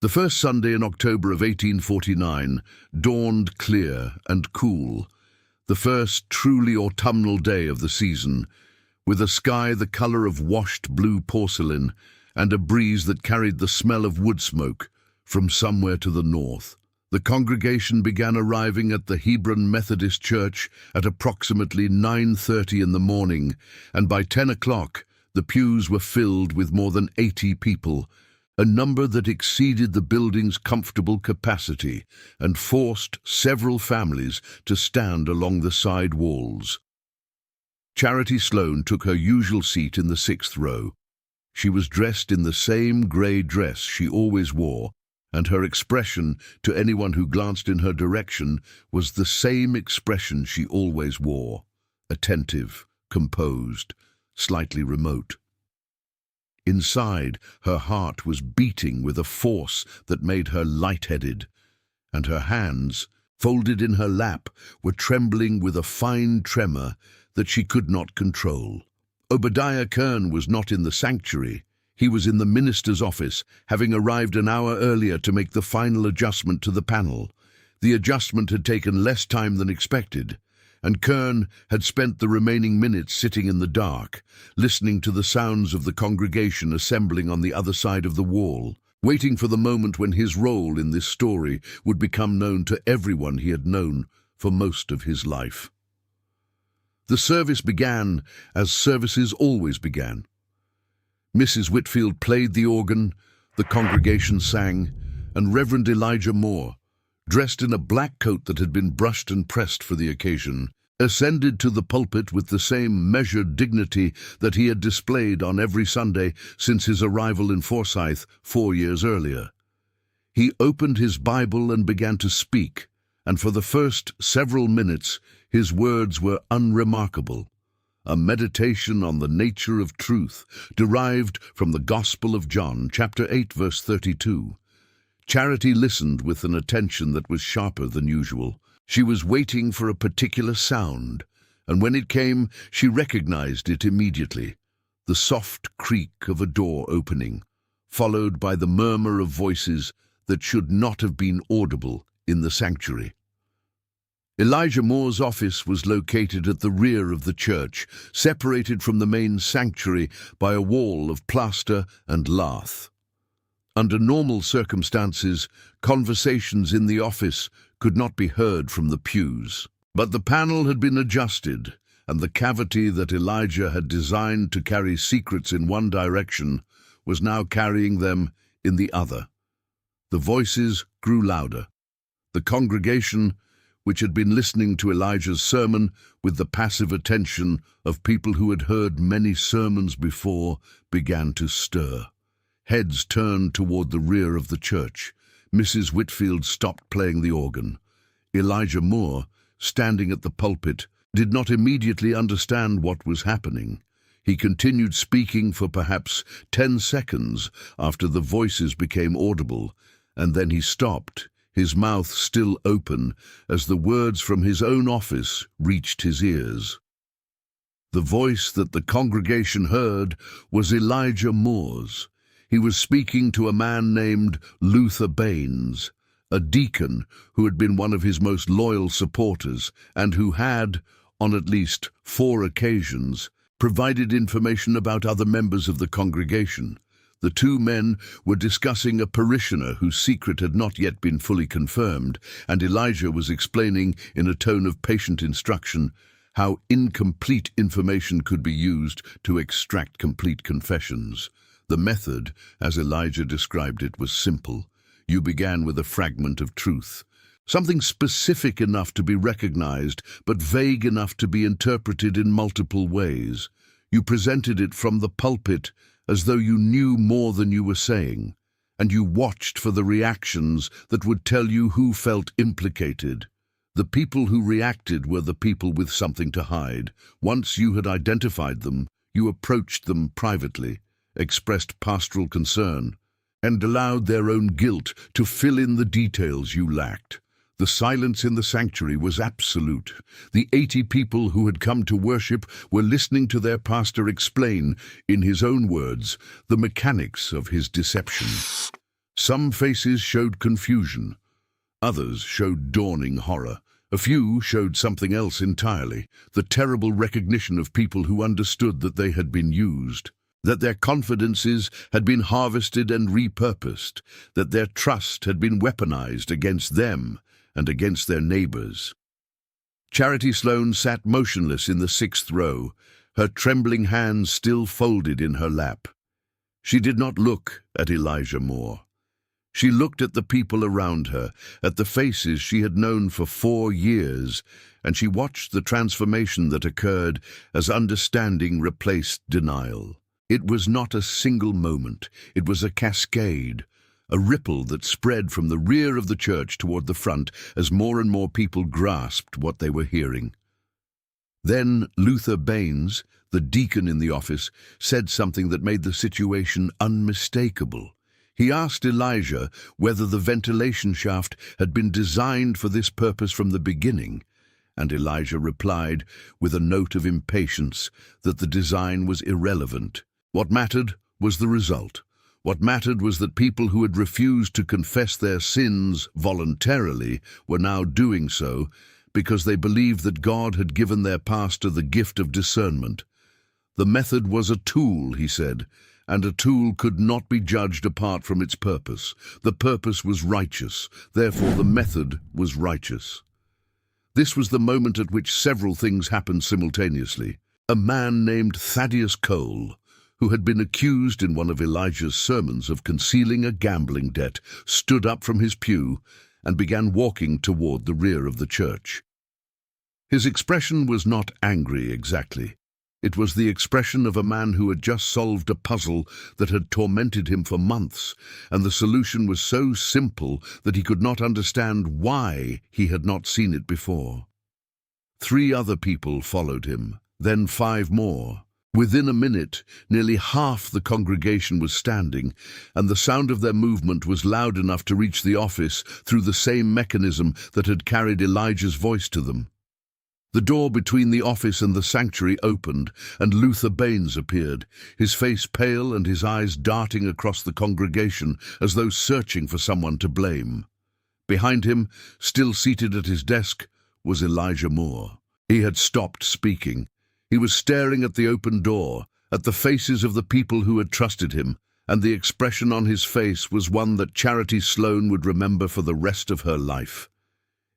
S1: The first Sunday in October of 1849 dawned clear and cool, the first truly autumnal day of the season, with a sky the color of washed blue porcelain and a breeze that carried the smell of wood smoke from somewhere to the north. The congregation began arriving at the Hebron Methodist Church at approximately 9:30 in the morning, and by 10 o'clock the pews were filled with more than 80 people, a number that exceeded the building's comfortable capacity and forced several families to stand along the side walls. Charity Sloane took her usual seat in the 6th row. She was dressed in the same grey dress she always wore, and her expression to anyone who glanced in her direction was the same expression she always wore: attentive, composed, slightly remote. Inside, her heart was beating with a force that made her lightheaded, and her hands, folded in her lap, were trembling with a fine tremor that she could not control. Obadiah Kern was not in the sanctuary. He was in the minister's office, having arrived an hour earlier to make the final adjustment to the panel. The adjustment had taken less time than expected, and Kern had spent the remaining minutes sitting in the dark, listening to the sounds of the congregation assembling on the other side of the wall, waiting for the moment when his role in this story would become known to everyone he had known for most of his life. The service began as services always began. Mrs. Whitfield played the organ, the congregation sang, and Reverend Elijah Moore, dressed in a black coat that had been brushed and pressed for the occasion, ascended to the pulpit with the same measured dignity that he had displayed on every Sunday since his arrival in Forsyth 4 years earlier. He opened his Bible and began to speak, and for the first several minutes his words were unremarkable. A meditation on the nature of truth, derived from the Gospel of John, chapter 8, verse 32. Charity listened with an attention that was sharper than usual. She was waiting for a particular sound, and when it came, she recognized it immediately. The soft creak of a door opening, followed by the murmur of voices that should not have been audible in the sanctuary. Elijah Moore's office was located at the rear of the church, separated from the main sanctuary by a wall of plaster and lath. Under normal circumstances, conversations in the office could not be heard from the pews. But the panel had been adjusted, and the cavity that Elijah had designed to carry secrets in one direction was now carrying them in the other. The voices grew louder. The congregation, which had been listening to Elijah's sermon with the passive attention of people who had heard many sermons before, began to stir. Heads turned toward the rear of the church. Mrs. Whitfield stopped playing the organ. Elijah Moore, standing at the pulpit, did not immediately understand what was happening. He continued speaking for perhaps 10 seconds after the voices became audible, and then he stopped, his mouth still open, as the words from his own office reached his ears. The voice that the congregation heard was Elijah Moore's. He was speaking to a man named Luther Baines, a deacon who had been one of his most loyal supporters and who had, on at least 4 occasions, provided information about other members of the congregation. The two men were discussing a parishioner whose secret had not yet been fully confirmed, and Elijah was explaining in a tone of patient instruction how incomplete information could be used to extract complete confessions. The method, as Elijah described it, was simple. You began with a fragment of truth, something specific enough to be recognized, but vague enough to be interpreted in multiple ways. You presented it from the pulpit as though you knew more than you were saying, and you watched for the reactions that would tell you who felt implicated. The people who reacted were the people with something to hide. Once you had identified them, you approached them privately, expressed pastoral concern, and allowed their own guilt to fill in the details you lacked. The silence in the sanctuary was absolute. The 80 people who had come to worship were listening to their pastor explain, in his own words, the mechanics of his deception. Some faces showed confusion. Others showed dawning horror. A few showed something else entirely, the terrible recognition of people who understood that they had been used, that their confidences had been harvested and repurposed, that their trust had been weaponized against them and against their neighbors. Charity Sloane sat motionless in the 6th row, her trembling hands still folded in her lap. She did not look at Elijah Moore. She looked at the people around her, at the faces she had known for 4 years, and she watched the transformation that occurred as understanding replaced denial. It was not a single moment, it was a cascade, a ripple that spread from the rear of the church toward the front as more and more people grasped what they were hearing. Then Luther Baines, the deacon in the office, said something that made the situation unmistakable. He asked Elijah whether the ventilation shaft had been designed for this purpose from the beginning, and Elijah replied, with a note of impatience, that the design was irrelevant. What mattered was the result. What mattered was that people who had refused to confess their sins voluntarily were now doing so because they believed that God had given their pastor the gift of discernment. The method was a tool, he said, and a tool could not be judged apart from its purpose. The purpose was righteous, therefore the method was righteous. This was the moment at which several things happened simultaneously. A man named Thaddeus Cole, who had been accused in one of Elijah's sermons of concealing a gambling debt, stood up from his pew and began walking toward the rear of the church. His expression was not angry exactly. It was the expression of a man who had just solved a puzzle that had tormented him for months, and the solution was so simple that he could not understand why he had not seen it before. 3 other people followed him, then 5 more. Within a minute, nearly half the congregation was standing, and the sound of their movement was loud enough to reach the office through the same mechanism that had carried Elijah's voice to them. The door between the office and the sanctuary opened, and Luther Baines appeared, his face pale and his eyes darting across the congregation as though searching for someone to blame. Behind him, still seated at his desk, was Elijah Moore. He had stopped speaking. He was staring at the open door, at the faces of the people who had trusted him, and the expression on his face was one that Charity Sloane would remember for the rest of her life.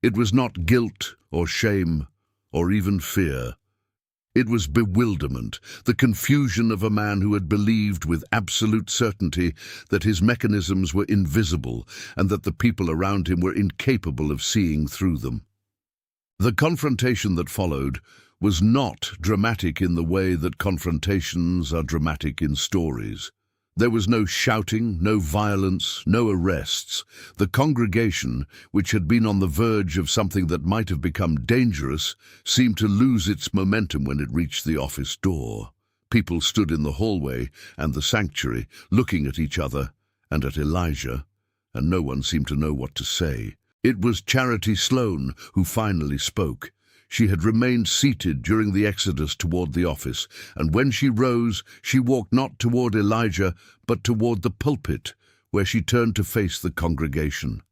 S1: It was not guilt or shame or even fear. It was bewilderment, the confusion of a man who had believed with absolute certainty that his mechanisms were invisible and that the people around him were incapable of seeing through them. The confrontation that followed was not dramatic in the way that confrontations are dramatic in stories. There was no shouting, no violence, no arrests. The congregation, which had been on the verge of something that might have become dangerous, seemed to lose its momentum when it reached the office door. People stood in the hallway and the sanctuary, looking at each other and at Elijah, and no one seemed to know what to say. It was Charity Sloane who finally spoke. She had remained seated during the exodus toward the office, and when she rose, she walked not toward Elijah, but toward the pulpit, where she turned to face the congregation.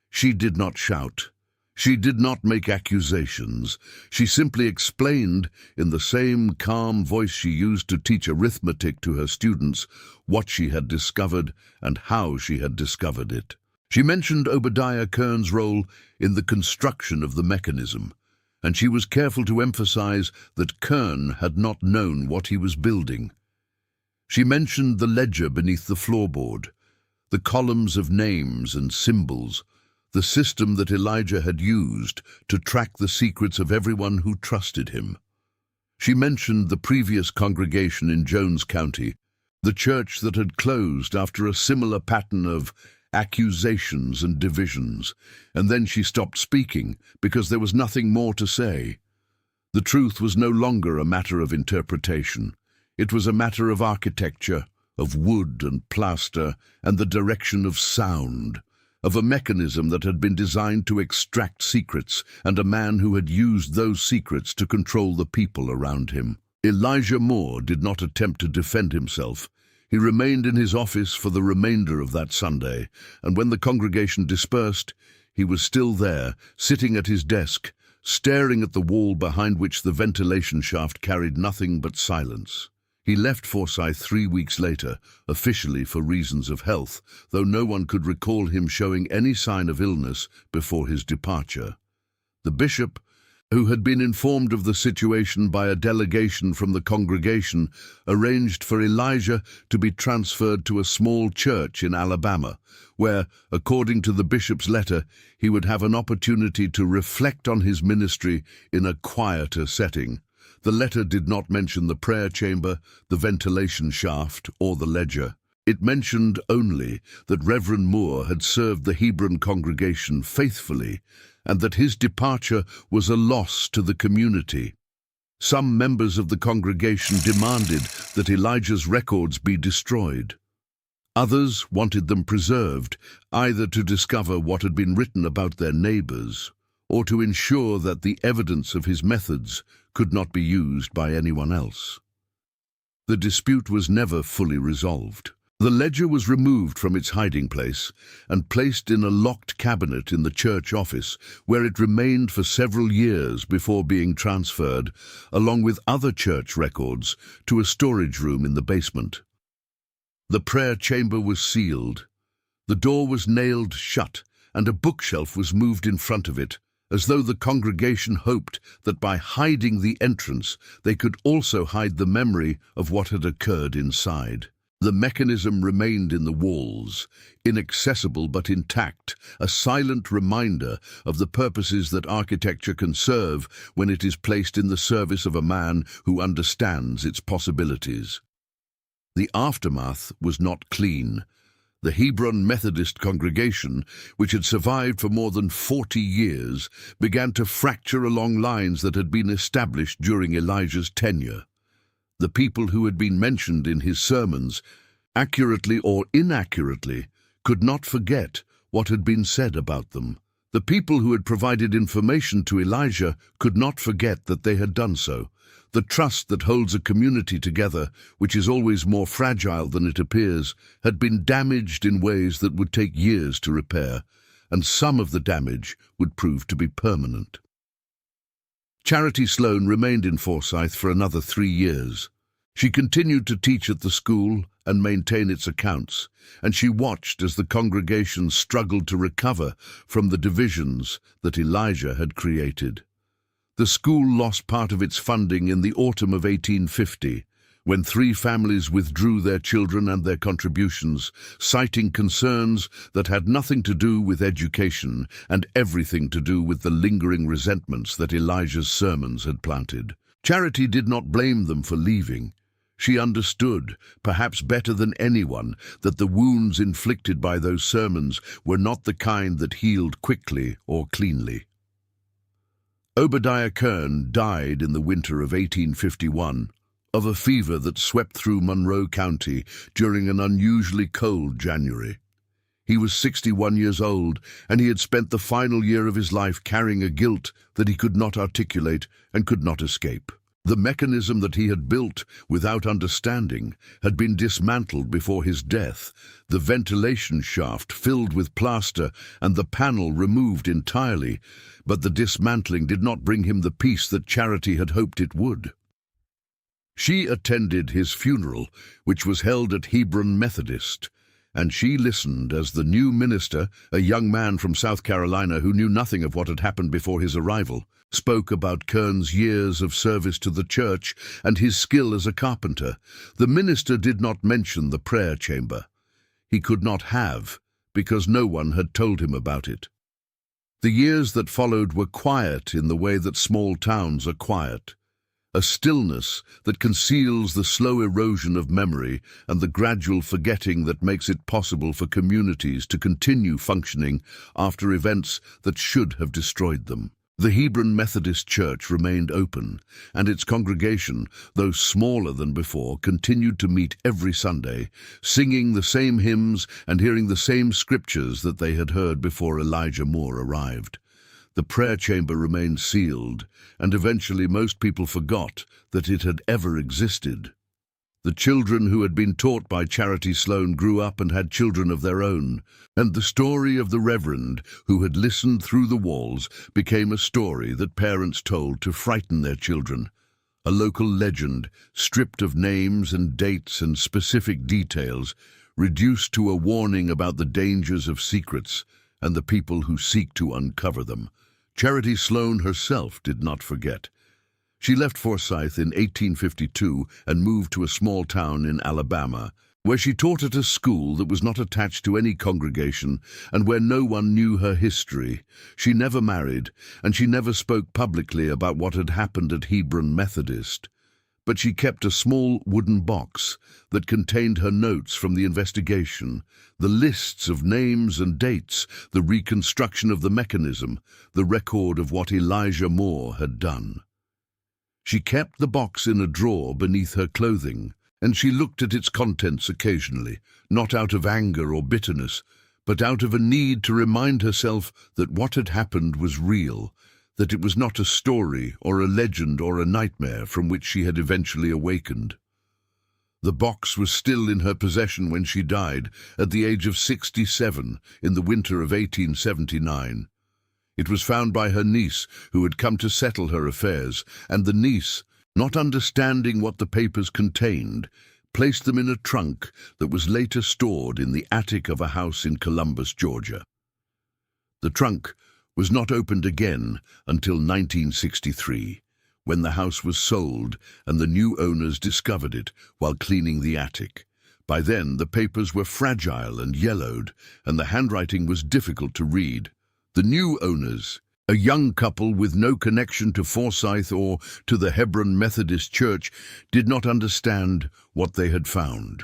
S1: She did not shout. She did not make accusations. She simply explained, in the same calm voice she used to teach arithmetic to her students, what she had discovered and how she had discovered it. She mentioned Obadiah Kern's role in the construction of the mechanism, and she was careful to emphasize that Kern had not known what he was building. She mentioned the ledger beneath the floorboard, the columns of names and symbols, the system that Elijah had used to track the secrets of everyone who trusted him. She mentioned the previous congregation in Jones County, the church that had closed after a similar pattern of accusations and divisions, and then she stopped speaking because there was nothing more to say. The truth was no longer a matter of interpretation. It was a matter of architecture, of wood and plaster, and the direction of sound, of a mechanism that had been designed to extract secrets, and a man who had used those secrets to control the people around him. Elijah Moore did not attempt to defend himself. He remained in his office for the remainder of that Sunday, and when the congregation dispersed, he was still there, sitting at his desk, staring at the wall behind which the ventilation shaft carried nothing but silence. He left Forsyth 3 weeks later, officially for reasons of health, though no one could recall him showing any sign of illness before his departure. The bishop, who had been informed of the situation by a delegation from the congregation, arranged for Elijah to be transferred to a small church in Alabama, where, according to the bishop's letter, he would have an opportunity to reflect on his ministry in a quieter setting. The letter did not mention the prayer chamber, the ventilation shaft, or the ledger. It mentioned only that Reverend Moore had served the Hebron congregation faithfully, and that his departure was a loss to the community. Some members of the congregation demanded that Elijah's records be destroyed. Others wanted them preserved, either to discover what had been written about their neighbors, or to ensure that the evidence of his methods could not be used by anyone else. The dispute was never fully resolved. The ledger was removed from its hiding place and placed in a locked cabinet in the church office, where it remained for several years before being transferred, along with other church records, to a storage room in the basement. The prayer chamber was sealed. The door was nailed shut, and a bookshelf was moved in front of it, as though the congregation hoped that by hiding the entrance they could also hide the memory of what had occurred inside. The mechanism remained in the walls, inaccessible but intact, a silent reminder of the purposes that architecture can serve when it is placed in the service of a man who understands its possibilities. The aftermath was not clean. The Hebron Methodist congregation, which had survived for more than 40 years, began to fracture along lines that had been established during Elijah's tenure. The people who had been mentioned in his sermons, accurately or inaccurately, could not forget what had been said about them. The people who had provided information to Elijah could not forget that they had done so. The trust that holds a community together, which is always more fragile than it appears, had been damaged in ways that would take years to repair, and some of the damage would prove to be permanent. Charity Sloan remained in Forsyth for another 3 years. She continued to teach at the school and maintain its accounts, and she watched as the congregation struggled to recover from the divisions that Elijah had created. The school lost part of its funding in the autumn of 1850, when 3 families withdrew their children and their contributions, citing concerns that had nothing to do with education and everything to do with the lingering resentments that Elijah's sermons had planted. Charity did not blame them for leaving. She understood, perhaps better than anyone, that the wounds inflicted by those sermons were not the kind that healed quickly or cleanly. Obadiah Kern died in the winter of 1851 of a fever that swept through Monroe County during an unusually cold January. He was 61 years old, and he had spent the final year of his life carrying a guilt that he could not articulate and could not escape. The mechanism that he had built without understanding had been dismantled before his death, the ventilation shaft filled with plaster and the panel removed entirely, but the dismantling did not bring him the peace that Charity had hoped it would. She attended his funeral, which was held at Hebron Methodist, and she listened as the new minister, a young man from South Carolina who knew nothing of what had happened before his arrival, spoke about Kern's years of service to the church and his skill as a carpenter. The minister did not mention the prayer chamber. He could not have, because no one had told him about it. The years that followed were quiet in the way that small towns are quiet. a stillness that conceals the slow erosion of memory and the gradual forgetting that makes it possible for communities to continue functioning after events that should have destroyed them. The Hebron Methodist Church remained open, and its congregation, though smaller than before, continued to meet every Sunday, singing the same hymns and hearing the same scriptures that they had heard before Elijah Moore arrived. The prayer chamber remained sealed, and eventually most people forgot that it had ever existed. The children who had been taught by Charity Sloan grew up and had children of their own, and the story of the Reverend who had listened through the walls became a story that parents told to frighten their children. A local legend, stripped of names and dates and specific details, reduced to a warning about the dangers of secrets and the people who seek to uncover them. Charity Sloan herself did not forget. She left Forsyth in 1852 and moved to a small town in Alabama, where she taught at a school that was not attached to any congregation and where no one knew her history. She never married, and she never spoke publicly about what had happened at Hebron Methodist. But she kept a small wooden box that contained her notes from the investigation, the lists of names and dates, the reconstruction of the mechanism, the record of what Elijah Moore had done. She kept the box in a drawer beneath her clothing, and she looked at its contents occasionally, not out of anger or bitterness, but out of a need to remind herself that what had happened was real, that it was not a story or a legend or a nightmare from which she had eventually awakened. The box was still in her possession when she died, at the age of 67, in the winter of 1879. It was found by her niece, who had come to settle her affairs, and the niece, not understanding what the papers contained, placed them in a trunk that was later stored in the attic of a house in Columbus, Georgia. The trunk was not opened again until 1963, when the house was sold and the new owners discovered it while cleaning the attic. By then, the papers were fragile and yellowed, and the handwriting was difficult to read. The new owners, a young couple with no connection to Forsyth or to the Hebron Methodist Church, did not understand what they had found.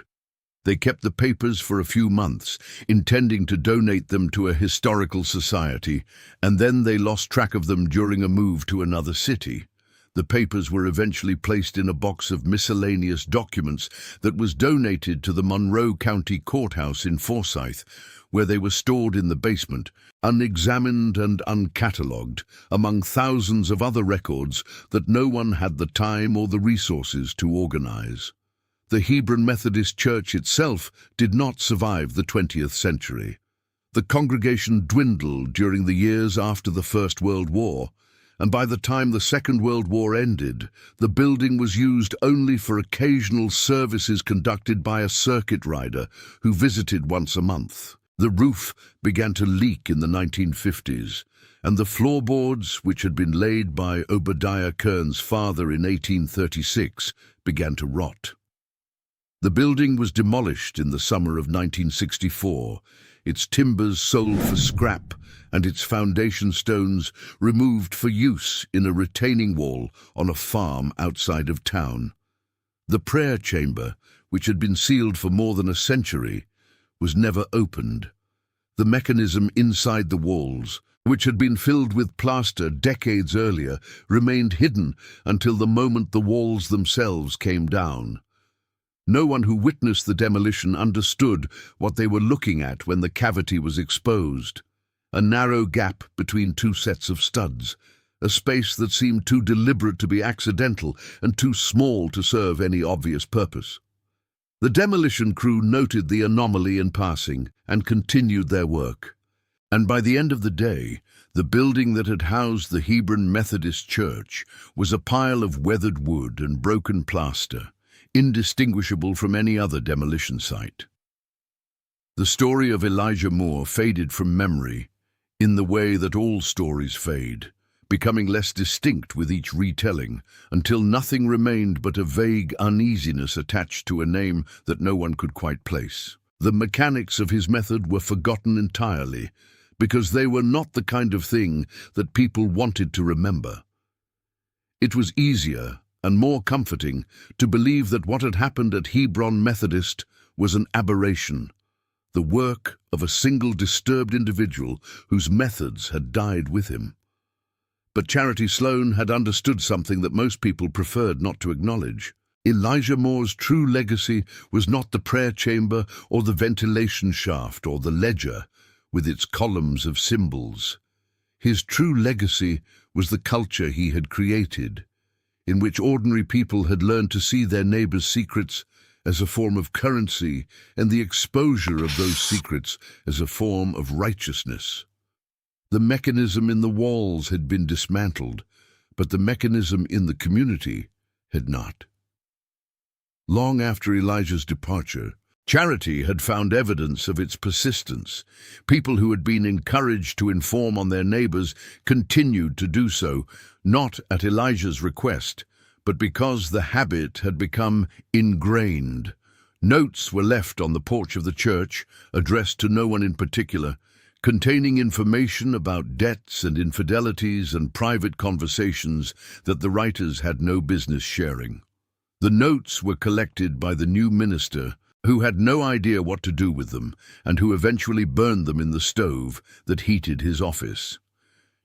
S1: They kept the papers for a few months, intending to donate them to a historical society, and then they lost track of them during a move to another city. The papers were eventually placed in a box of miscellaneous documents that was donated to the Monroe County Courthouse in Forsyth, where they were stored in the basement, unexamined and uncatalogued, among thousands of other records that no one had the time or the resources to organize. The Hebron Methodist Church itself did not survive the 20th century. The congregation dwindled during the years after the First World War, and by the time the Second World War ended, the building was used only for occasional services conducted by a circuit rider who visited once a month. The roof began to leak in the 1950s, and the floorboards, which had been laid by Obadiah Kern's father in 1836, began to rot. The building was demolished in the summer of 1964, its timbers sold for scrap and its foundation stones removed for use in a retaining wall on a farm outside of town. The prayer chamber, which had been sealed for more than a century, was never opened. The mechanism inside the walls, which had been filled with plaster decades earlier, remained hidden until the moment the walls themselves came down. No one who witnessed the demolition understood what they were looking at when the cavity was exposed. A narrow gap between two sets of studs, a space that seemed too deliberate to be accidental and too small to serve any obvious purpose. The demolition crew noted the anomaly in passing and continued their work. And by the end of the day, the building that had housed the Hebron Methodist Church was a pile of weathered wood and broken plaster, indistinguishable from any other demolition site. The story of Elijah Moore faded from memory in the way that all stories fade, becoming less distinct with each retelling, until nothing remained but a vague uneasiness attached to a name that no one could quite place. The mechanics of his method were forgotten entirely, because they were not the kind of thing that people wanted to remember. It was easier, and more comforting to believe that what had happened at Hebron Methodist was an aberration, the work of a single disturbed individual whose methods had died with him. But Charity Sloane had understood something that most people preferred not to acknowledge. Elijah Moore's true legacy was not the prayer chamber or the ventilation shaft or the ledger with its columns of symbols. His true legacy was the culture he had created, in which ordinary people had learned to see their neighbors' secrets as a form of currency and the exposure of those secrets as a form of righteousness. The mechanism in the walls had been dismantled, but the mechanism in the community had not. Long after Elijah's departure, Charity had found evidence of its persistence. People who had been encouraged to inform on their neighbors continued to do so, not at Elijah's request, but because the habit had become ingrained. Notes were left on the porch of the church, addressed to no one in particular, containing information about debts and infidelities and private conversations that the writers had no business sharing. The notes were collected by the new minister, who had no idea what to do with them, and who eventually burned them in the stove that heated his office.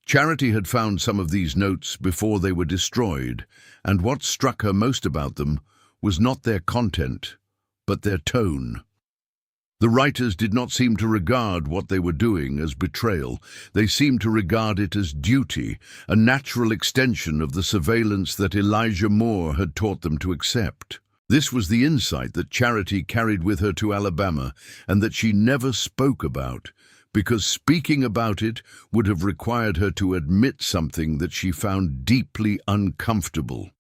S1: Charity had found some of these notes before they were destroyed, and what struck her most about them was not their content, but their tone. The writers did not seem to regard what they were doing as betrayal. They seemed to regard it as duty, a natural extension of the surveillance that Elijah Moore had taught them to accept. This was the insight that Charity carried with her to Alabama and that she never spoke about, because speaking about it would have required her to admit something that she found deeply uncomfortable.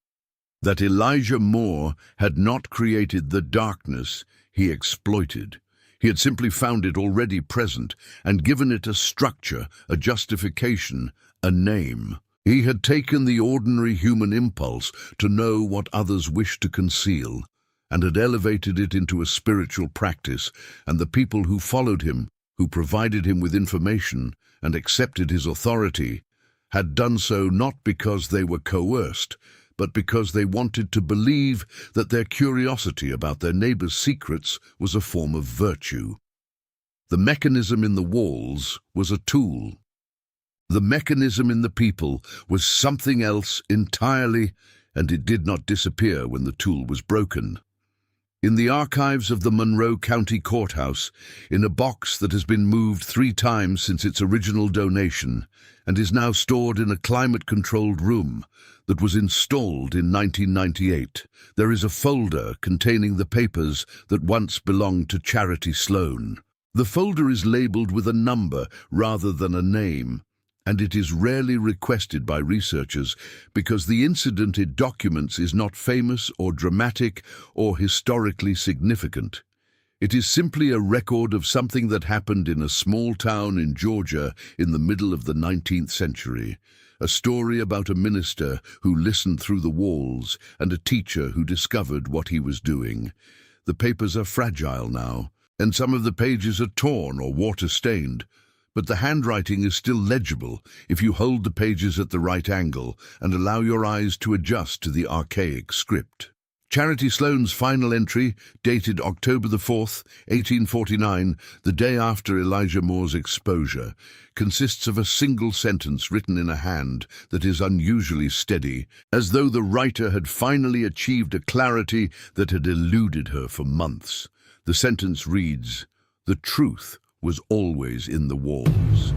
S1: That Elijah Moore had not created the darkness he exploited. He had simply found it already present and given it a structure, a justification, a name. He had taken the ordinary human impulse to know what others wished to conceal and had elevated it into a spiritual practice, and the people who followed him, who provided him with information and accepted his authority, had done so not because they were coerced, but because they wanted to believe that their curiosity about their neighbors' secrets was a form of virtue. The mechanism in the walls was a tool. The mechanism in the people was something else entirely, and it did not disappear when the tool was broken. In the archives of the Monroe County Courthouse, in a box that has been moved 3 times since its original donation and is now stored in a climate-controlled room that was installed in 1998, there is a folder containing the papers that once belonged to Charity Sloane. The folder is labeled with a number rather than a name, and it is rarely requested by researchers because the incident it documents is not famous or dramatic or historically significant. It is simply a record of something that happened in a small town in Georgia in the middle of the 19th century, a story about a minister who listened through the walls and a teacher who discovered what he was doing. The papers are fragile now, and some of the pages are torn or water-stained, but the handwriting is still legible if you hold the pages at the right angle and allow your eyes to adjust to the archaic script. Charity Sloane's final entry, dated October the 4th, 1849, the day after Elijah Moore's exposure, consists of a single sentence written in a hand that is unusually steady, as though the writer had finally achieved a clarity that had eluded her for months. The sentence reads, "The truth was always in the walls."